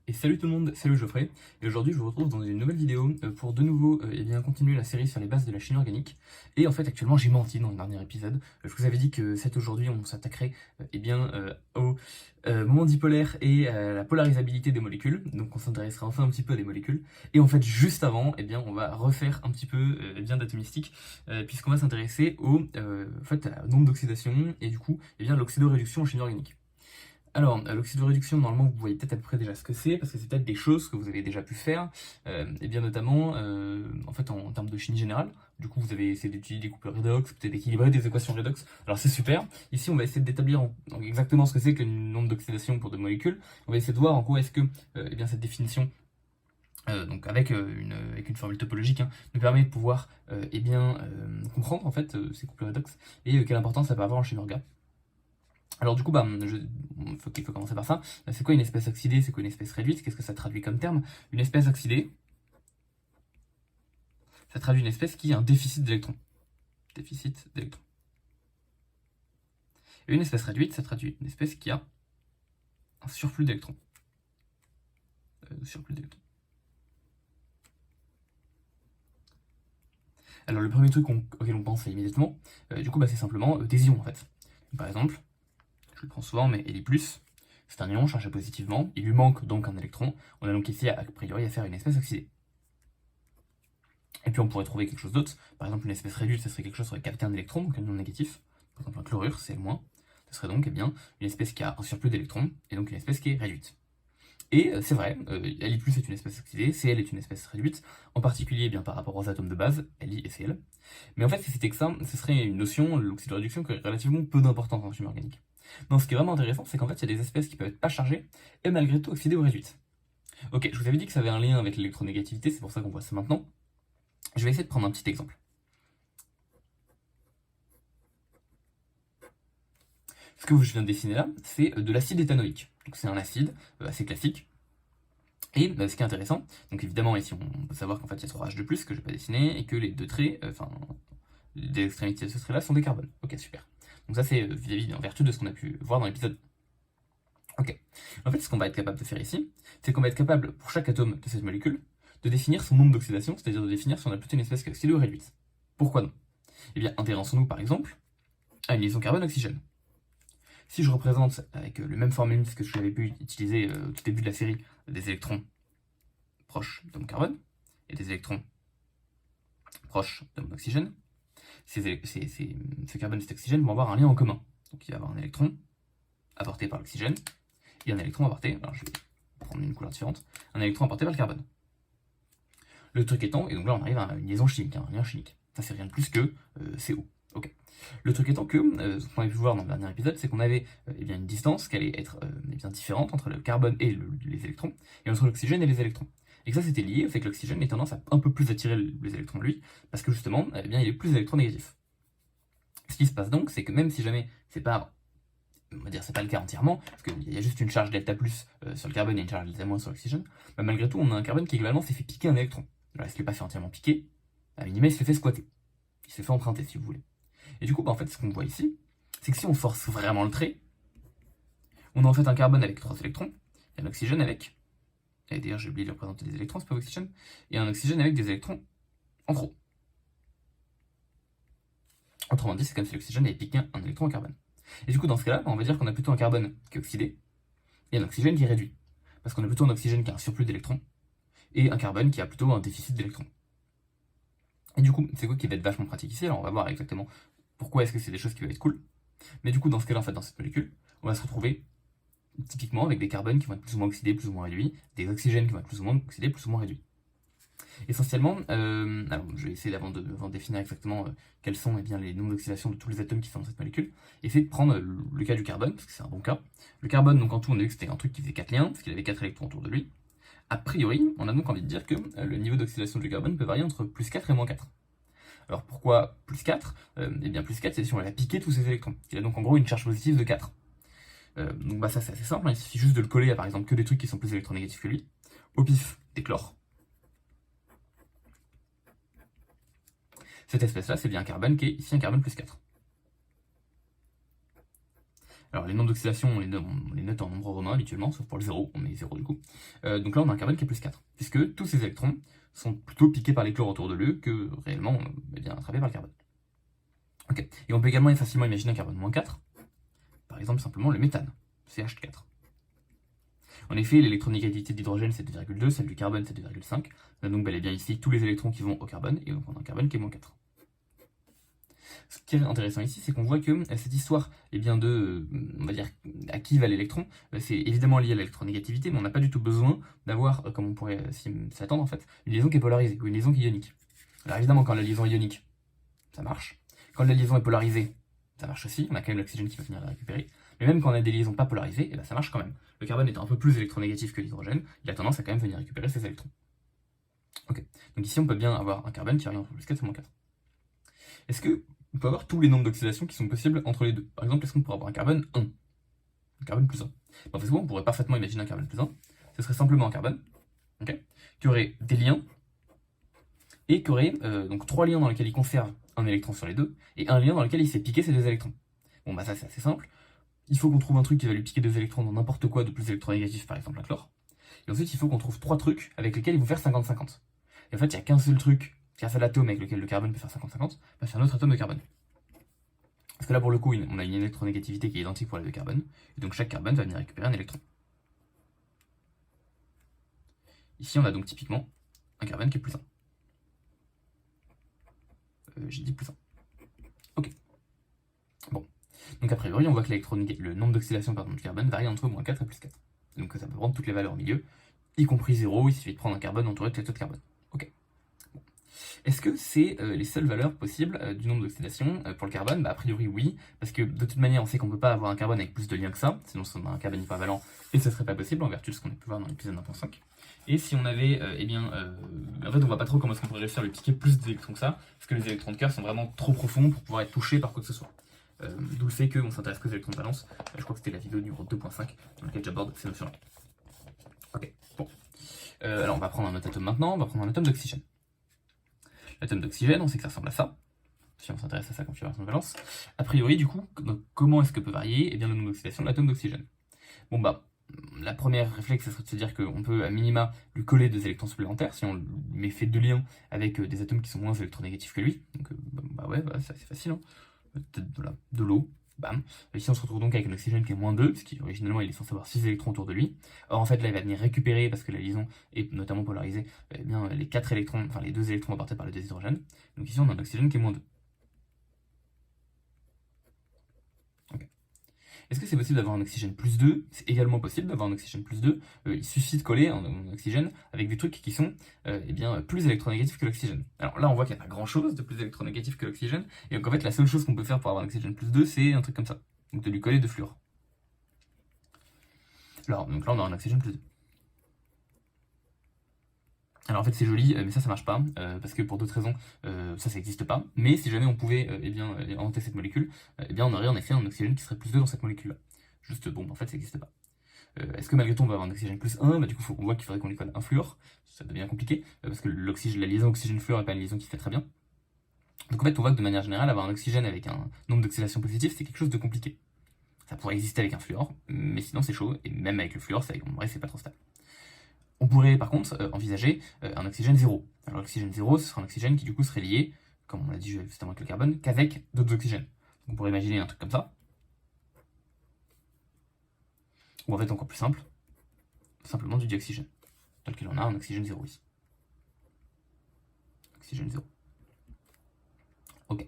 Et salut tout le monde, salut Geoffrey, et aujourd'hui je vous retrouve dans une nouvelle vidéo pour de nouveau continuer la série sur les bases de la chimie organique. Et en fait actuellement j'ai menti dans le dernier épisode. Je vous avais dit que cet aujourd'hui on s'attaquerait au moment dipolaire et à la polarisabilité des molécules, donc on s'intéressera enfin un petit peu à des molécules. Et en fait juste avant, on va refaire un petit peu d'atomistique, puisqu'on va s'intéresser au nombre d'oxydation et du coup l'oxydoréduction en chimie organique. Alors, l'oxydoréduction, normalement, vous voyez peut-être à peu près déjà ce que c'est, parce que c'est peut-être des choses que vous avez déjà pu faire, et bien notamment, en termes de chimie générale. Du coup, vous avez essayé d'étudier des couples redox, peut-être d'équilibrer des équations redox. Alors, c'est super. Ici, on va essayer d'établir exactement ce que c'est que le nombre d'oxydation pour deux molécules. On va essayer de voir en quoi est-ce que cette définition, avec une formule topologique, nous permet de pouvoir comprendre en fait ces couples redox et quelle importance ça peut avoir en chimie orga. Alors du coup, il faut commencer par ça. C'est quoi une espèce oxydée? C'est quoi une espèce réduite? Qu'est-ce que ça traduit comme terme? Une espèce oxydée, ça traduit une espèce qui a un déficit d'électrons. Déficit d'électrons. Et une espèce réduite, ça traduit une espèce qui a un surplus d'électrons. Alors le premier truc auquel on pense immédiatement, c'est simplement des ions en fait. Par exemple, je le prends souvent, mais Li+, c'est un ion chargé positivement, il lui manque donc un électron, on a donc ici a priori à faire une espèce oxydée. Et puis on pourrait trouver quelque chose d'autre, par exemple une espèce réduite, ça serait quelque chose qui aurait capté un électron, donc un ion négatif, par exemple un chlorure, c'est moins, ce serait donc une espèce qui a un surplus d'électrons, et donc une espèce qui est réduite. Et c'est vrai, Li+ est une espèce oxydée, Cl est une espèce réduite, en particulier par rapport aux atomes de base, Li et Cl. Mais en fait, si c'était que ça, ce serait une notion, l'oxydoréduction, qui aurait relativement peu d'importance en chimie organique. Non, ce qui est vraiment intéressant, c'est qu'en fait, il y a des espèces qui peuvent être pas chargées, et malgré tout oxydées ou réduites. Ok, je vous avais dit que ça avait un lien avec l'électronégativité, c'est pour ça qu'on voit ça maintenant. Je vais essayer de prendre un petit exemple. Ce que je viens de dessiner là, c'est de l'acide éthanoïque. Donc c'est un acide assez classique. Et ce qui est intéressant, donc évidemment ici on peut savoir qu'en fait il y a 3 H de plus que je n'ai pas dessiné et que les deux traits, des extrémités de ce trait là sont des carbones. Ok, super. Donc ça c'est en vertu de ce qu'on a pu voir dans l'épisode. Ok. En fait, ce qu'on va être capable de faire ici, c'est qu'on va être capable, pour chaque atome de cette molécule, de définir son nombre d'oxydation, c'est-à-dire de définir si on a plutôt une espèce qui est oxydée ou réduite. Pourquoi non? Eh bien, intéressons-nous par exemple à une liaison carbone-oxygène. Si je représente avec le même formulisme que je l'avais pu utiliser au tout début de la série, des électrons proches de mon carbone et des électrons proches de mon oxygène, ce carbone et cet oxygène vont avoir un lien en commun. Donc il va y avoir un électron apporté par l'oxygène et un électron apporté, alors je vais prendre une couleur différente, un électron apporté par le carbone. Le truc étant, et donc là on arrive à une liaison chimique, un lien chimique. Ça c'est rien de plus que CO. Ok. Le truc étant que, ce qu'on avait pu voir dans le dernier épisode, c'est qu'on avait une distance qui allait être différente entre le carbone et les électrons, et entre l'oxygène et les électrons. Et que ça c'était lié au fait que l'oxygène ait tendance à un peu plus attirer les électrons de lui, parce que justement, il est plus électronégatif. Ce qui se passe donc, c'est que même si jamais c'est pas le cas entièrement, parce qu'il y a juste une charge delta plus sur le carbone et une charge delta moins sur l'oxygène, malgré tout on a un carbone qui également s'est fait piquer un électron. Alors est-ce qu'il n'est pas fait entièrement piquer? À minima il se fait squatter. Il se fait emprunter si vous voulez. Et du coup, en fait, ce qu'on voit ici, c'est que si on force vraiment le trait, on a en fait un carbone avec 3 électrons, et un oxygène avec, et d'ailleurs j'ai oublié de représenter des électrons, c'est pas l'oxygène, et un oxygène avec des électrons en trop. Autrement dit, c'est comme si l'oxygène avait piqué un électron au carbone. Et du coup, dans ce cas-là, on va dire qu'on a plutôt un carbone qui est oxydé, et un oxygène qui est réduit. Parce qu'on a plutôt un oxygène qui a un surplus d'électrons, et un carbone qui a plutôt un déficit d'électrons. Et du coup, c'est quoi qui va être vachement pratique ici? Alors on va voir exactement pourquoi est-ce que c'est des choses qui vont être cool. Mais du coup, dans ce cas-là, en fait, dans cette molécule, on va se retrouver typiquement avec des carbones qui vont être plus ou moins oxydés, plus ou moins réduits, des oxygènes qui vont être plus ou moins oxydés, plus ou moins réduits. Essentiellement, alors je vais essayer avant de définir exactement quels sont les nombres d'oxydation de tous les atomes qui sont dans cette molécule, essayer de prendre le cas du carbone, parce que c'est un bon cas. Le carbone, donc en tout, on a vu que c'était un truc qui faisait 4 liens, parce qu'il avait 4 électrons autour de lui. A priori, on a donc envie de dire que le niveau d'oxydation du carbone peut varier entre plus 4 et moins 4. Alors pourquoi plus 4? Eh bien plus 4, c'est si on a piqué tous ces électrons. Il a donc en gros une charge positive de 4. Donc ça c'est assez simple, il suffit juste de le coller à par exemple que des trucs qui sont plus électronégatifs que lui. Au pif, des chlores. Cette espèce-là, c'est bien un carbone qui est ici un carbone plus 4. Alors les nombres d'oxydation, on les note en nombre romain habituellement, sauf pour le 0, on met 0 du coup. Donc là on a un carbone qui est plus 4, puisque tous ces électrons sont plutôt piqués par les chlores autour de l'E que réellement attrapés par le carbone. Ok. Et on peut également facilement imaginer un carbone moins 4, par exemple simplement le méthane, CH4. En effet, l'électronégativité d'hydrogène c'est 2,2, celle du carbone c'est 2,5. On a donc bel et bien ici tous les électrons qui vont au carbone, et donc on a un carbone qui est moins 4. Ce qui est intéressant ici, c'est qu'on voit que cette histoire on va dire, à qui va l'électron, c'est évidemment lié à l'électronégativité, mais on n'a pas du tout besoin d'avoir, comme on pourrait s'attendre en fait, une liaison qui est polarisée, ou une liaison qui est ionique. Alors évidemment, quand la liaison est ionique, ça marche. Quand la liaison est polarisée, ça marche aussi, on a quand même l'oxygène qui va venir la récupérer. Mais même quand on a des liaisons pas polarisées, ça marche quand même. Le carbone étant un peu plus électronégatif que l'hydrogène, il a tendance à quand même venir récupérer ses électrons. Ok, donc ici on peut bien avoir un carbone qui varie entre plus 4 et moins 4. Est-ce qu'on peut avoir tous les nombres d'oxydation qui sont possibles entre les deux? Par exemple, est-ce qu'on pourrait avoir un carbone 1? Un carbone plus 1. En fait, on pourrait parfaitement imaginer un carbone plus 1. Ce serait simplement un carbone, qui aurait des liens, et qui aurait donc 3 liens dans lesquels il conserve un électron sur les deux, et un lien dans lequel il s'est piqué ces 2 électrons. Bon ça c'est assez simple. Il faut qu'on trouve un truc qui va lui piquer 2 électrons dans n'importe quoi de plus électronégatif, par exemple un chlore. Et ensuite il faut qu'on trouve 3 trucs avec lesquels ils vont faire 50-50. Et en fait il n'y a qu'un seul truc, qu'un seul atome avec lequel le carbone peut faire 50-50, c'est un autre atome de carbone. Parce que là pour le coup on a une électronégativité qui est identique pour les 2 carbones, et donc chaque carbone va venir récupérer un électron. Ici on a donc typiquement un carbone qui est plus 1. J'ai dit plus 1. Ok. Bon. Donc a priori, on voit que le nombre d'oxydation du carbone varie entre moins 4 et plus 4. Donc ça peut prendre toutes les valeurs au milieu, y compris 0, il suffit de prendre un carbone entouré de taux de carbone. Ok. Bon. Est-ce que c'est les seules valeurs possibles du nombre d'oxydation pour le carbone? A priori oui, parce que de toute manière on sait qu'on ne peut pas avoir un carbone avec plus de liens que ça, sinon on a un carbone hypervalent et ce serait pas possible en vertu de ce qu'on a pu voir dans l'épisode 1.5. Et si on avait, en fait on voit pas trop comment est-ce qu'on pourrait réussir à lui piquer plus d'électrons que ça, parce que les électrons de cœur sont vraiment trop profonds pour pouvoir être touchés par quoi que ce soit. D'où le fait qu'on s'intéresse qu'aux électrons de valence. Je crois que c'était la vidéo numéro 2.5 dans laquelle j'aborde ces notions-là. Ok, bon. Alors on va prendre un autre atome maintenant, on va prendre un atome d'oxygène. L'atome d'oxygène, on sait que ça ressemble à ça, si on s'intéresse à sa configuration de valence. A priori, du coup, donc, comment est-ce que peut varier le nombre d'oxydation de l'atome d'oxygène? Bon la première réflexe, ce serait de se dire qu'on peut à minima lui coller 2 électrons supplémentaires si on lui fait 2 liens avec des atomes qui sont moins électronégatifs que lui. Donc c'est facile, hein. De l'eau, bam. Ici on se retrouve donc avec un oxygène qui est moins 2, parce qu'originalement il est censé avoir 6 électrons autour de lui. Or en fait là il va venir récupérer, parce que la liaison est notamment polarisée, les 4 électrons, enfin les 2 électrons apportés par les 2 hydrogènes. Donc ici on a un oxygène qui est moins 2. Est-ce que c'est possible d'avoir un oxygène plus 2? C'est également possible d'avoir un oxygène plus 2. Il suffit de coller un oxygène avec des trucs qui sont plus électronégatifs que l'oxygène. Alors là, on voit qu'il n'y a pas grand-chose de plus électronégatif que l'oxygène. Et donc en fait, la seule chose qu'on peut faire pour avoir un oxygène plus 2, c'est un truc comme ça. Donc de lui coller de fluor. Alors, donc là, on a un oxygène plus 2. Alors en fait c'est joli, mais ça marche pas, parce que pour d'autres raisons, ça n'existe pas. Mais si jamais on pouvait inventer cette molécule, on aurait en effet un oxygène qui serait plus 2 dans cette molécule-là. Juste, bon, en fait ça n'existe pas. Est-ce que malgré tout on va avoir un oxygène plus 1? Du coup on voit qu'il faudrait qu'on lui colle un fluor, ça devient compliqué, parce que la liaison oxygène-fluor n'est pas une liaison qui fait très bien. Donc en fait on voit que de manière générale, avoir un oxygène avec un nombre d'oxydation positif, c'est quelque chose de compliqué. Ça pourrait exister avec un fluor, mais sinon c'est chaud, et même avec le fluor, en vrai c'est pas trop stable. On pourrait par contre envisager un oxygène 0. Alors l'oxygène 0, ce serait un oxygène qui du coup serait lié, comme on l'a dit justement avec le carbone, qu'avec d'autres oxygènes. Donc on pourrait imaginer un truc comme ça. Ou en fait encore plus simple, simplement du dioxygène, dans lequel on a un oxygène 0 ici. Oxygène 0. Ok.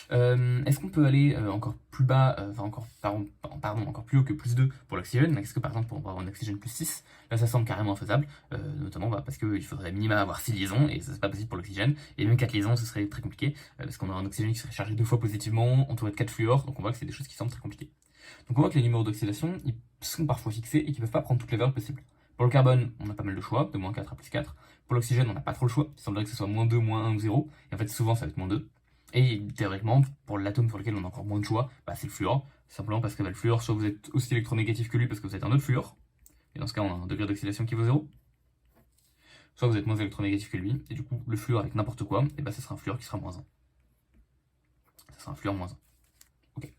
Est-ce qu'on peut aller encore plus bas, encore plus haut que plus 2 pour l'oxygène? Est-ce que par exemple pour avoir un oxygène plus 6, là ça semble carrément faisable, notamment parce qu'il faudrait minimum avoir 6 liaisons, et ça c'est pas possible pour l'oxygène, et même 4 liaisons ce serait très compliqué, parce qu'on a un oxygène qui serait chargé 2 fois positivement, entouré de 4 fluors, donc on voit que c'est des choses qui semblent très compliquées. Donc on voit que les numéros d'oxydation, ils sont parfois fixés et qu'ils peuvent pas prendre toutes les valeurs possibles. Pour le carbone, on a pas mal de choix, de moins 4 à plus 4. Pour l'oxygène, on n'a pas trop le choix, il semblerait que ce soit moins 2, moins 1 ou 0, et en fait souvent ça va être moins 2. Et théoriquement, pour l'atome pour lequel on a encore moins de choix, c'est le fluor. Simplement parce que le fluor, soit vous êtes aussi électronégatif que lui parce que vous êtes un autre fluor, et dans ce cas on a un degré d'oxydation qui vaut 0. Soit vous êtes moins électronégatif que lui, et du coup le fluor avec n'importe quoi, et ce sera un fluor qui sera moins 1. Ce sera un fluor moins 1. Ok.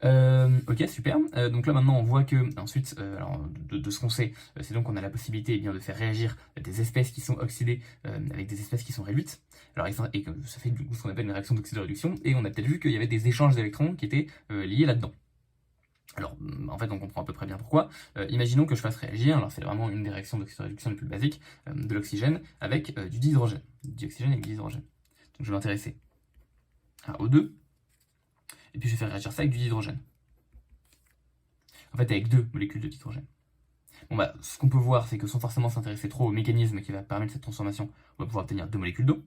Ok, super. Donc là maintenant on voit que ensuite, alors, de ce qu'on sait, c'est donc qu'on a la possibilité de faire réagir des espèces qui sont oxydées avec des espèces qui sont réduites. Alors et que ça fait du coup ce qu'on appelle une réaction d'oxydoréduction, et on a peut-être vu qu'il y avait des échanges d'électrons qui étaient liés là-dedans. Alors, en fait, on comprend à peu près bien pourquoi. Imaginons que je fasse réagir, alors c'est vraiment une des réactions d'oxydoréduction les plus basiques, de l'oxygène avec du dihydrogène. Du dioxygène avec du dihydrogène. Donc je vais m'intéresser à O2, et puis je vais faire réagir ça avec du dihydrogène. En fait, avec 2 molécules de dihydrogène. Bon bah, ce qu'on peut voir, c'est que sans forcément s'intéresser trop au mécanisme qui va permettre cette transformation, on va pouvoir obtenir 2 molécules d'eau.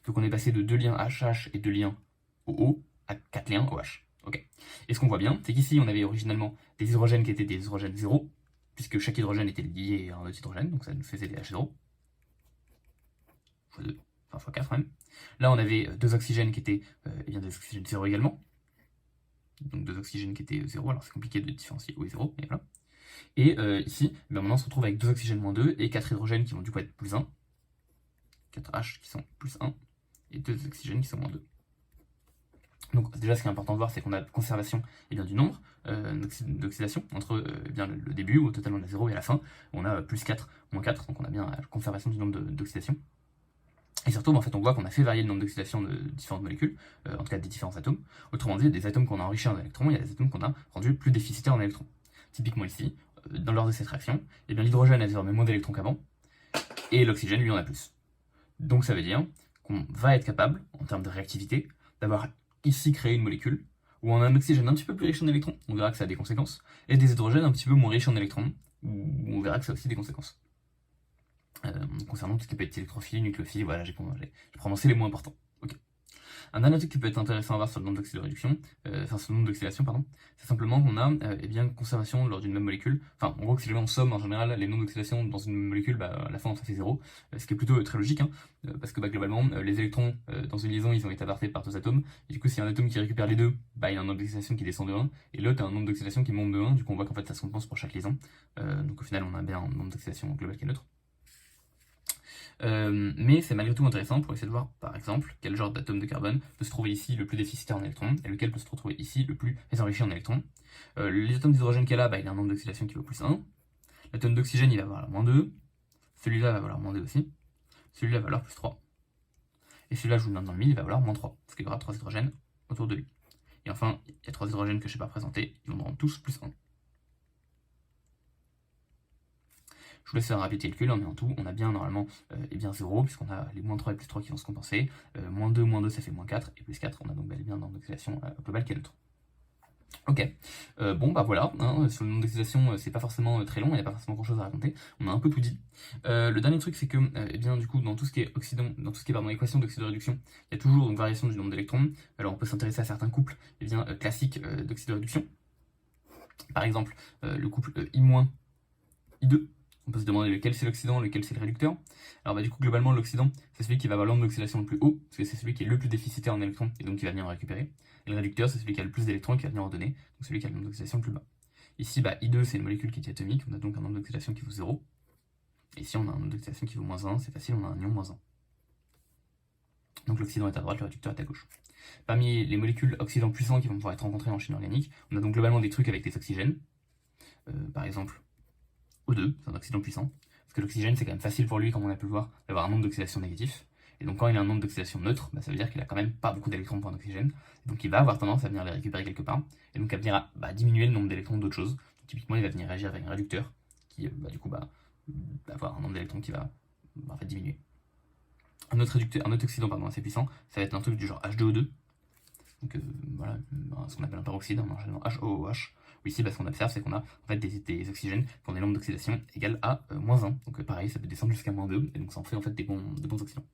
Donc on est passé de 2 liens HH et 2 liens OO à 4 liens OH. Ok. Et ce qu'on voit bien, c'est qu'ici on avait originalement des hydrogènes qui étaient des hydrogènes 0, puisque chaque hydrogène était lié à un autre hydrogène, donc ça nous faisait des H0. x2, enfin x4 même. Là on avait 2 oxygènes qui étaient des oxygènes 0 également. Donc 2 oxygènes qui étaient 0, alors c'est compliqué de différencier O et 0, mais voilà. Et ici, maintenant on se retrouve avec 2 oxygènes moins 2 et 4 hydrogènes qui vont du coup être plus 1. 4H qui sont plus 1 et 2 oxygènes qui sont moins 2. Donc déjà ce qui est important de voir, c'est qu'on a conservation du nombre d'oxydation entre le début où au total on a 0 et à la fin on a plus 4, moins 4, donc on a bien la conservation du nombre d'oxydation. Et surtout, en fait, on voit qu'on a fait varier le nombre d'oxydation de différentes molécules, en tout cas des différents atomes. Autrement dit, des atomes qu'on a enrichis en électrons, il y a des atomes qu'on a rendus plus déficitaires en électrons. Typiquement ici, lors de cette réaction, l'hydrogène a désormais moins d'électrons qu'avant, et l'oxygène, lui, en a plus. Donc ça veut dire qu'on va être capable, en termes de réactivité, d'avoir ici créé une molécule où on a un oxygène un petit peu plus riche en électrons, on verra que ça a des conséquences, et des hydrogènes un petit peu moins riches en électrons, où on verra que ça a aussi des conséquences. Concernant tout ce qui peut être électrophilie, nucléophilie, voilà, j'ai prononcé les mots importants. Okay. Un dernier truc qui peut être intéressant à voir sur le nombre d'oxydoréduction, sur le nombre d'oxydation, pardon, c'est simplement qu'on a une conservation lors d'une même molécule. Enfin, en gros, que si jamais on somme en général les nombres d'oxydation dans une même molécule, à la fin ça fait 0, ce qui est plutôt très logique, parce que globalement, les électrons dans une liaison, ils ont été apportés par 2 atomes, et du coup, s'il y a un atome qui récupère les 2, il y a un nombre d'oxydation qui descend de 1, et l'autre a un nombre d'oxydation qui monte de 1, du coup, on voit qu'en fait ça se compense pour chaque liaison. Donc au final, on a bien un nombre d'oxydation global qui est neutre. Mais c'est malgré tout intéressant pour essayer de voir, par exemple, quel genre d'atome de carbone peut se trouver ici le plus déficitaire en électrons, et lequel peut se retrouver ici le plus enrichi en électrons. Les atomes d'hydrogène qu'il y a là, il a un nombre d'oxydation qui vaut plus 1. L'atome d'oxygène, il va valoir moins 2. Celui-là va valoir moins 2 aussi. Celui-là va valoir plus 3. Et celui-là, je vous le donne dans le mille, il va valoir moins 3, parce qu'il y aura 3 hydrogènes autour de lui. Et enfin, il y a 3 hydrogènes que je ne sais pas représenter, ils vont rendre tous plus 1. Je vous laisse faire un rapide calcul, mais en tout, on a bien normalement 0, puisqu'on a les moins 3 et plus 3 qui vont se compenser. Moins 2, ça fait moins 4, et plus 4, on a donc bel et bien un nombre d'oxydation global qui est neutre. Ok, bon bah voilà, sur le nombre d'oxydation, c'est pas forcément très long, il n'y a pas forcément grand chose à raconter, on a un peu tout dit. Le dernier truc, c'est que, du coup, dans tout ce qui est équation d'oxydoréduction, il y a toujours une variation du nombre d'électrons. Alors on peut s'intéresser à certains couples classiques d'oxydoréduction. Par exemple, le couple I-I2. On peut se demander lequel c'est l'oxydant, lequel c'est le réducteur. Alors du coup, globalement, l'oxydant, c'est celui qui va avoir le nombre d'oxydation le plus haut, parce que c'est celui qui est le plus déficitaire en électrons, et donc qui va venir en récupérer. Et le réducteur, c'est celui qui a le plus d'électrons et qui va venir en donner, donc celui qui a le nombre d'oxydation le plus bas. Ici, I2, c'est une molécule qui est atomique, on a donc un nombre d'oxydation qui vaut 0. Et ici, on a un nombre d'oxydation qui vaut moins 1, c'est facile, on a un ion moins 1. Donc l'oxydant est à droite, le réducteur est à gauche. Parmi les molécules oxydants puissants qui vont pouvoir être rencontrées en chimie organique, on a donc globalement des trucs avec des oxygènes. Par exemple, O2, c'est un oxydant puissant. Parce que l'oxygène, c'est quand même facile pour lui, comme on a pu le voir, d'avoir un nombre d'oxydation négatif. Et donc quand il a un nombre d'oxydation neutre, ça veut dire qu'il a quand même pas beaucoup d'électrons pour un oxygène. Et donc il va avoir tendance à venir les récupérer quelque part. Et donc à venir diminuer le nombre d'électrons d'autres choses. Donc, typiquement, il va venir réagir avec un réducteur, qui va avoir un nombre d'électrons qui va diminuer. Un autre oxydant assez puissant, ça va être un truc du genre H2O2. Donc voilà, ce qu'on appelle un peroxyde, en général HOOH. Ici, ce qu'on observe, c'est qu'on a des oxygènes qui ont des nombres d'oxydation égales à moins 1. Donc pareil, ça peut descendre jusqu'à moins 2, et donc ça en fait des bons oxydants.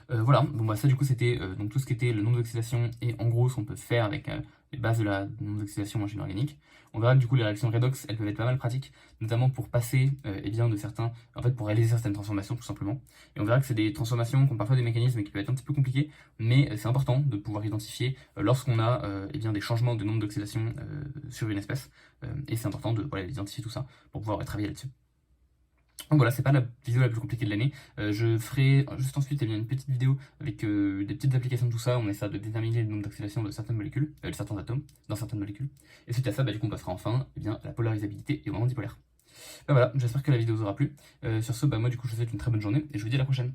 Voilà, bon ça du coup c'était tout ce qui était le nombre d'oxydation et en gros ce qu'on peut faire avec les bases de la nombre d'oxydation en chimie organique. On verra que du coup les réactions redox elles peuvent être pas mal pratiques, notamment pour passer de certains, pour réaliser certaines transformations tout simplement. Et on verra que c'est des transformations qui ont parfois des mécanismes qui peuvent être un petit peu compliqués, mais c'est important de pouvoir identifier lorsqu'on a des changements de nombre d'oxydation sur une espèce, et c'est important de identifier tout ça pour pouvoir travailler là-dessus. Donc voilà, c'est pas la vidéo la plus compliquée de l'année. Je ferai juste ensuite une petite vidéo avec des petites applications de tout ça. On essaie de déterminer le nombre d'accélérations de certaines molécules, de certains atomes, dans certaines molécules. Et suite à ça, du coup, on passera enfin à la polarisabilité et au moment dipolaire. Voilà, j'espère que la vidéo vous aura plu. Sur ce, moi du coup, je vous souhaite une très bonne journée et je vous dis à la prochaine.